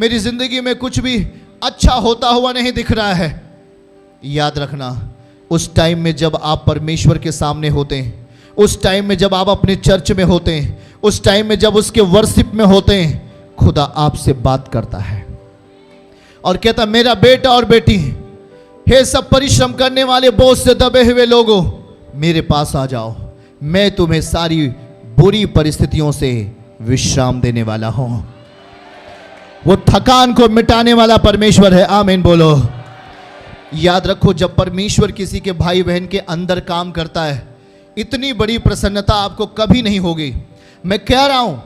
मेरी जिंदगी में कुछ भी अच्छा होता हुआ नहीं दिख रहा है। याद रखना, उस टाइम में जब आप परमेश्वर के सामने होते हैं, उस टाइम में जब आप अपने चर्च में होते हैं, उस टाइम में जब उसके वर्शिप में होते हैं, खुदा आपसे बात करता है और कहता, मेरा बेटा और बेटी, हे सब परिश्रम करने वाले बोझ से दबे हुए लोगों, मेरे पास आ जाओ, मैं तुम्हें सारी बुरी परिस्थितियों से विश्राम देने वाला हूं। वो थकान को मिटाने वाला परमेश्वर है। आमीन बोलो। याद रखो, जब परमेश्वर किसी के भाई बहन के अंदर काम करता है, इतनी बड़ी प्रसन्नता आपको कभी नहीं होगी। मैं कह रहा हूं,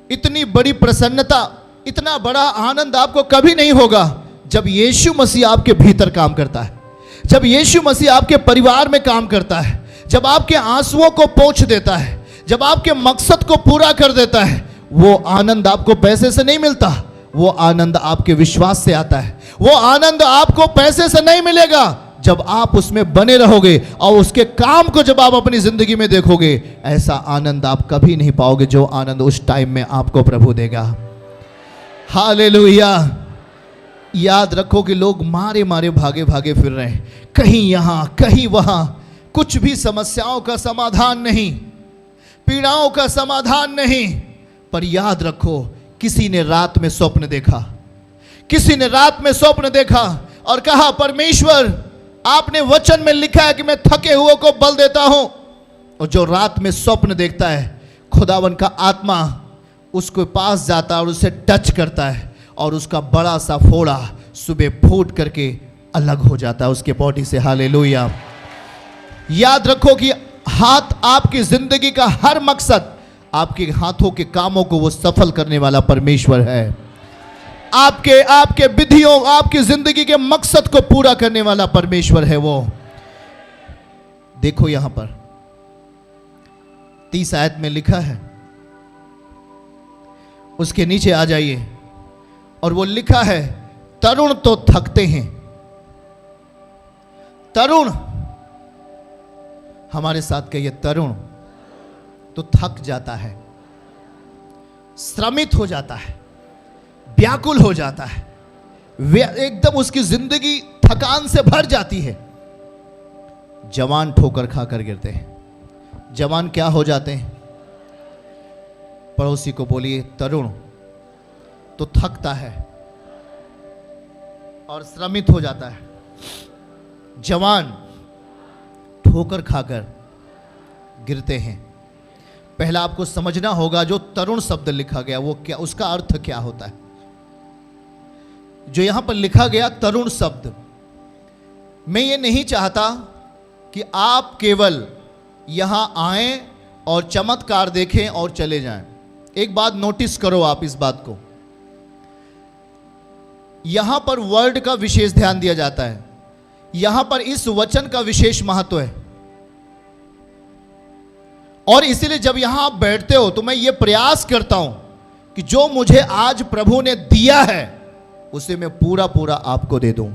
इतनी बड़ी प्रसन्नता, इतना बड़ा आनंद आपको कभी नहीं होगा जब यीशु मसीह आपके भीतर काम करता है, जब यीशु मसीह आपके परिवार में काम करता है, जब आपके आंसुओं को पोंछ देता है, जब आपके मकसद को पूरा कर देता है। वो आनंद आपको पैसे से नहीं मिलता, वो आनंद आपके विश्वास से आता है। वो आनंद आपको पैसे से नहीं मिलेगा, जब आप उसमें बने रहोगे और उसके काम को जब आप अपनी जिंदगी में देखोगे, ऐसा आनंद आप कभी नहीं पाओगे जो आनंद उस टाइम में आपको प्रभु देगा। हालेलुया। याद रखो कि लोग मारे मारे भागे भागे फिर रहे हैं, कहीं यहां कहीं वहां, कुछ भी समस्याओं का समाधान नहीं, पीड़ाओं का समाधान नहीं। पर याद रखो, किसी ने रात में स्वप्न देखा, किसी ने रात में स्वप्न देखा और कहा, परमेश्वर आपने वचन में लिखा है कि मैं थके हुए को बल देता हूं। और जो रात में स्वप्न देखता है, खुदावन का आत्मा उसके पास जाता है और उसे टच करता है और उसका बड़ा सा फोड़ा सुबह फूट करके अलग हो जाता है उसके बॉडी से। हालेलुया। याद रखो कि हाथ आपकी जिंदगी का हर मकसद, आपके हाथों के कामों को वो सफल करने वाला परमेश्वर है। आपके विधियों, आपकी जिंदगी के मकसद को पूरा करने वाला परमेश्वर है वो। देखो यहां पर 30 आयत में लिखा है, उसके नीचे आ जाइए और वो लिखा है, तरुण तो थकते हैं। तरुण, हमारे साथ कहिए, तरुण तो थक जाता है, श्रमित हो जाता है, व्याकुल हो जाता है, एकदम उसकी जिंदगी थकान से भर जाती है। जवान ठोकर खाकर गिरते हैं। जवान क्या हो जाते हैं? पड़ोसी को बोलिए, तरुण तो थकता है और श्रमित हो जाता है, जवान ठोकर खाकर गिरते हैं। पहला आपको समझना होगा, जो तरुण शब्द लिखा गया वो क्या, उसका अर्थ क्या होता है। जो यहां पर लिखा गया तरुण शब्द, मैं ये नहीं चाहता कि आप केवल यहां आएं और चमत्कार देखें और चले जाएं। एक बात नोटिस करो आप, इस बात को, यहां पर वर्ड का विशेष ध्यान दिया जाता है, यहां पर इस वचन का विशेष महत्व है। और इसीलिए जब यहां आप बैठते हो तो मैं ये प्रयास करता हूं कि जो मुझे आज प्रभु ने दिया है उसे मैं पूरा पूरा आपको दे दूं।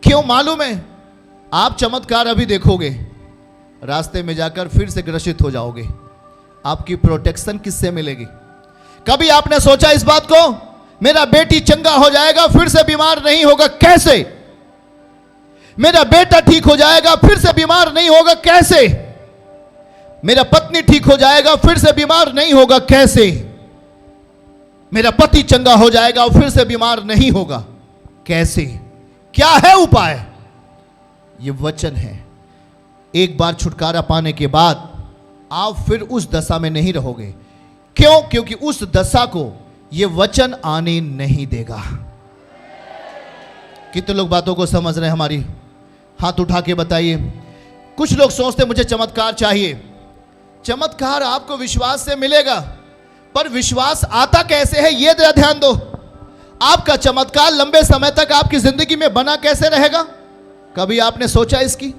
क्यों मालूम है? आप चमत्कार अभी देखोगे, रास्ते में जाकर फिर से ग्रसित हो जाओगे। आपकी प्रोटेक्शन किससे मिलेगी? कभी आपने सोचा इस बात को, मेरा बेटी चंगा हो जाएगा, फिर से बीमार नहीं होगा, कैसे? मेरा बेटा ठीक हो जाएगा, फिर से बीमार नहीं होगा, कैसे? मेरा पत्नी ठीक हो जाएगा, फिर से बीमार नहीं होगा, कैसे? मेरा पति चंगा हो जाएगा और फिर से बीमार नहीं होगा, कैसे? क्या है उपाय? ये वचन है। एक बार छुटकारा पाने के बाद आप फिर उस दशा में नहीं रहोगे। क्यों? क्योंकि उस दशा को ये वचन आने नहीं देगा। कितने लोग बातों को समझ रहे हैं हमारी? हाथ उठा के बताइए। कुछ लोग सोचते मुझे चमत्कार चाहिए। चमत्कार आपको विश्वास से मिलेगा, पर विश्वास आता कैसे है ये जरा ध्यान दो। आपका चमत्कार लंबे समय तक आपकी जिंदगी में बना कैसे रहेगा? कभी आपने सोचा इसकी?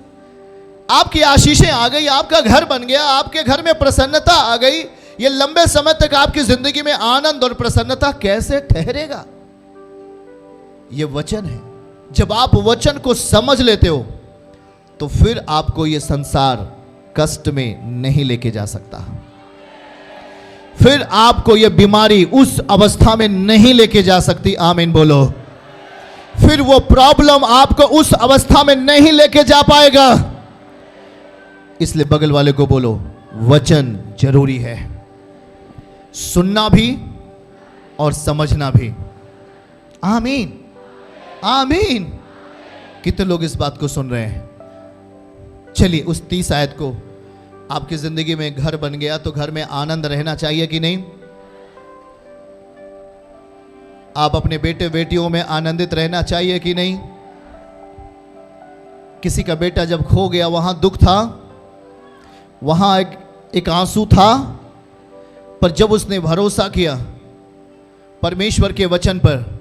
आपकी आशीषें आ गई, आपका घर बन गया, आपके घर में प्रसन्नता आ गई, ये लंबे समय तक आपकी जिंदगी में आनंद और प्रसन्नता कैसे ठहरेगा? ये वचन है। जब आप वचन को समझ लेते हो तो फिर आपको ये संसार कष्ट में नहीं लेके जा सकता। फिर आपको यह बीमारी उस अवस्था में नहीं लेके जा सकती। आमीन बोलो। फिर वो प्रॉब्लम आपको उस अवस्था में नहीं लेके जा पाएगा। इसलिए बगल वाले को बोलो, वचन जरूरी है, सुनना भी और समझना भी। आमीन आमीन। कितने लोग इस बात को सुन रहे हैं? चलिए उस 30 आयत को, आपकी जिंदगी में घर बन गया तो घर में आनंद रहना चाहिए कि नहीं? आप अपने बेटे बेटियों में आनंदित रहना चाहिए कि नहीं? किसी का बेटा जब खो गया, वहां दुख था, वहां एक आंसू था, पर जब उसने भरोसा किया परमेश्वर के वचन पर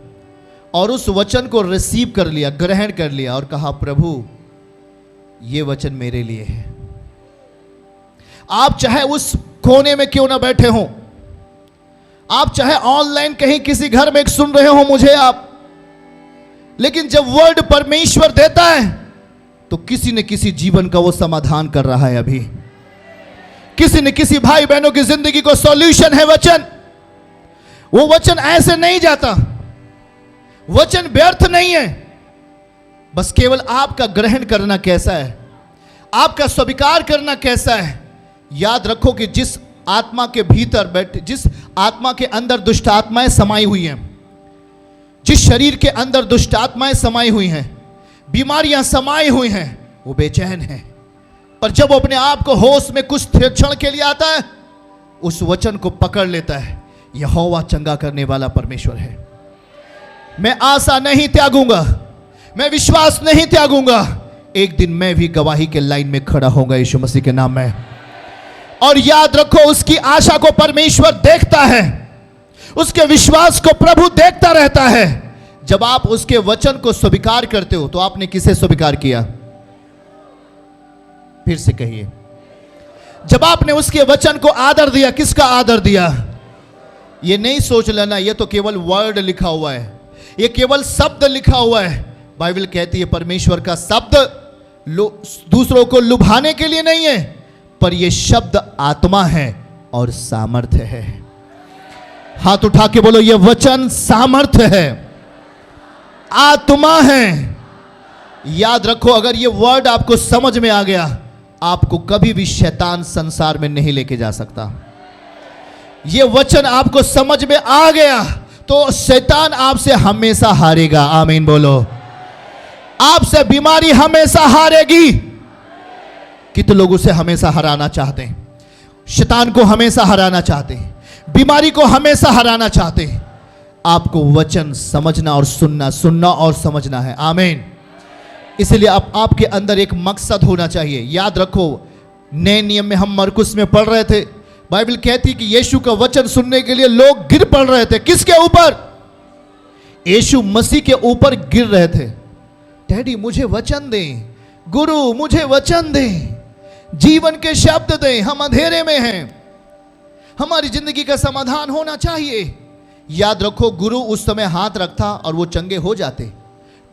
और उस वचन को रिसीव कर लिया, ग्रहण कर लिया और कहा, प्रभु ये वचन मेरे लिए है। आप चाहे उस कोने में क्यों ना बैठे हों, आप चाहे ऑनलाइन कहीं किसी घर में सुन रहे हो मुझे आप, लेकिन जब वर्ड परमेश्वर देता है तो किसी न किसी जीवन का वो समाधान कर रहा है। अभी किसी न किसी भाई बहनों की जिंदगी को सॉल्यूशन है वचन। वो वचन ऐसे नहीं जाता, वचन व्यर्थ नहीं है। बस केवल आपका ग्रहण करना कैसा है, आपका स्वीकार करना कैसा है। याद रखो कि जिस आत्मा के भीतर बैठे, जिस आत्मा के अंदर दुष्ट आत्माएं समाई हुई हैं, जिस शरीर के अंदर दुष्ट आत्माएं समाई हुई हैं, बीमारियां समाई हुई हैं, वो बेचैन है। पर जब वो अपने आप को होश में कुछ क्षण के लिए आता है, उस वचन को पकड़ लेता है। यहोवा चंगा करने वाला परमेश्वर है। मैं आशा नहीं त्यागूंगा, मैं विश्वास नहीं त्यागूंगा। एक दिन मैं भी गवाही के लाइन में खड़ा होऊंगा यीशु मसीह के नाम में। और याद रखो, उसकी आशा को परमेश्वर देखता है, उसके विश्वास को प्रभु देखता रहता है। जब आप उसके वचन को स्वीकार करते हो तो आपने किसे स्वीकार किया? फिर से कहिए। जब आपने उसके वचन को आदर दिया, किसका आदर दिया? ये नहीं सोच लेना ये तो केवल वर्ड लिखा हुआ है, ये केवल शब्द लिखा हुआ है। बाइबल कहती है परमेश्वर का शब्द दूसरों को लुभाने के लिए नहीं है, पर यह शब्द आत्मा है और सामर्थ्य है। हाथ उठा के बोलो, यह वचन सामर्थ्य है, आत्मा है। याद रखो, अगर यह वर्ड आपको समझ में आ गया, आपको कभी भी शैतान संसार में नहीं लेके जा सकता। यह वचन आपको समझ में आ गया तो शैतान आपसे हमेशा हारेगा। आमीन बोलो। आपसे बीमारी हमेशा हारेगी। कितने लोग उसे हमेशा हराना चाहते हैं? शैतान को हमेशा हराना चाहते हैं, बीमारी को हमेशा हराना चाहते हैं। आपको वचन समझना और सुनना और समझना है। आमीन। इसलिए आपके अंदर एक मकसद होना चाहिए। याद रखो, नए नियम में हम मरकुस में पढ़ रहे थे, बाइबल कहती कि यीशु का वचन सुनने के लिए लोग गिर पड़ रहे थे। किसके ऊपर? यीशु मसीह के ऊपर गिर रहे थे। डैडी मुझे वचन दें, गुरु मुझे वचन दें, जीवन के शब्द दें, हम अंधेरे में हैं, हमारी जिंदगी का समाधान होना चाहिए। याद रखो, गुरु उस समय हाथ रखता और वो चंगे हो जाते,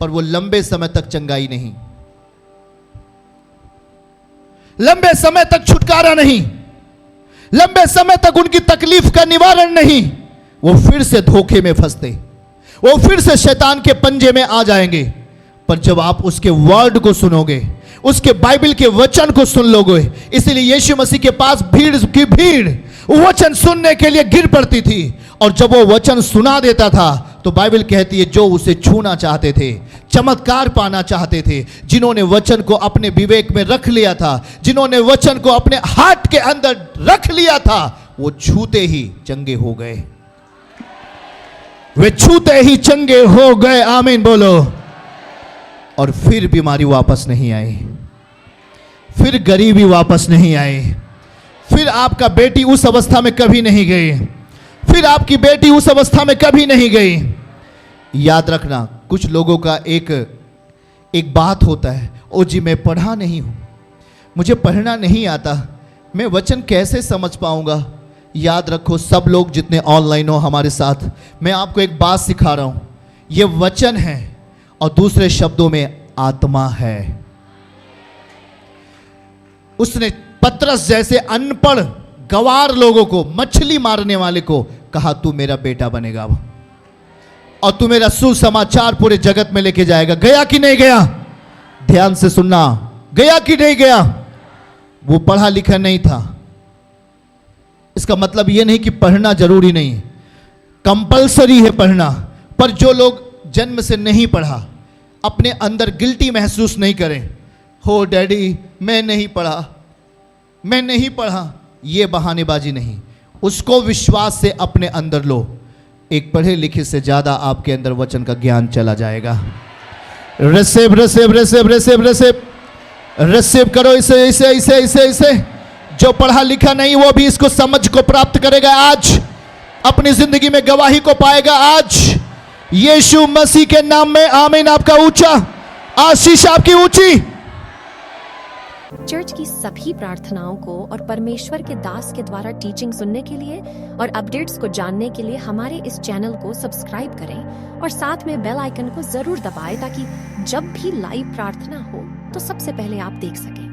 पर वो लंबे समय तक चंगाई नहीं, लंबे समय तक छुटकारा नहीं, लंबे समय तक उनकी तकलीफ का निवारण नहीं। वो फिर से धोखे में फंसते, वो फिर से शैतान के पंजे में आ जाएंगे। पर जब आप उसके वर्ड को सुनोगे, उसके बाइबल के वचन को सुन लोगे, इसलिए यीशु मसीह के पास भीड़ की भीड़ वचन सुनने के लिए गिर पड़ती थी। और जब वो वचन सुना देता था तो बाइबल कहती है जो उसे छूना चाहते थे, चमत्कार पाना चाहते थे, जिन्होंने वचन को अपने विवेक में रख लिया था, जिन्होंने वचन को अपने हार्ट के अंदर रख लिया था, वो छूते ही चंगे हो गए। वे छूते ही चंगे हो गए। आमीन बोलो। और फिर बीमारी वापस नहीं आई, फिर गरीबी वापस नहीं आई, फिर आपका बेटी उस अवस्था में कभी नहीं गई, फिर आपकी बेटी उस अवस्था में कभी नहीं गई। याद रखना, कुछ लोगों का एक बात होता है, ओ जी मैं पढ़ा नहीं हूं, मुझे पढ़ना नहीं आता, मैं वचन कैसे समझ पाऊंगा। याद रखो, सब लोग जितने ऑनलाइन हो हमारे साथ, मैं आपको एक बात सिखा रहा हूं, यह वचन है और दूसरे शब्दों में आत्मा है। उसने पतरस जैसे अनपढ़ गवार लोगों को, मछली मारने वाले को कहा तू मेरा बेटा बनेगा अब, और तू मेरा सुसमाचार पूरे जगत में लेके जाएगा। गया कि नहीं गया? ध्यान से सुनना, गया कि नहीं गया? वो पढ़ा लिखा नहीं था। इसका मतलब यह नहीं कि पढ़ना जरूरी नहीं है, कंपलसरी है पढ़ना। पर जो लोग जन्म से नहीं पढ़ा, अपने अंदर गिल्टी महसूस नहीं करें, हो डैडी मैं नहीं पढ़ा, मैं नहीं पढ़ा, ये बहानेबाजी नहीं, उसको विश्वास से अपने अंदर लो। एक पढ़े लिखे से ज्यादा आपके अंदर वचन का ज्ञान चला जाएगा। Receive receive receive receive receive receive करो इसे इसे इसे इसे इसे। जो पढ़ा लिखा नहीं वो भी इसको समझ को प्राप्त करेगा आज, अपनी जिंदगी में गवाही को पाएगा आज, यीशु मसीह के नाम में। आमीन। आपका ऊंचा, आशीष आपकी ऊंची। चर्च की सभी प्रार्थनाओं को और परमेश्वर के दास के द्वारा टीचिंग सुनने के लिए और अपडेट्स को जानने के लिए हमारे इस चैनल को सब्सक्राइब करें और साथ में बेल आइकन को जरूर दबाएं ताकि जब भी लाइव प्रार्थना हो तो सबसे पहले आप देख सकें।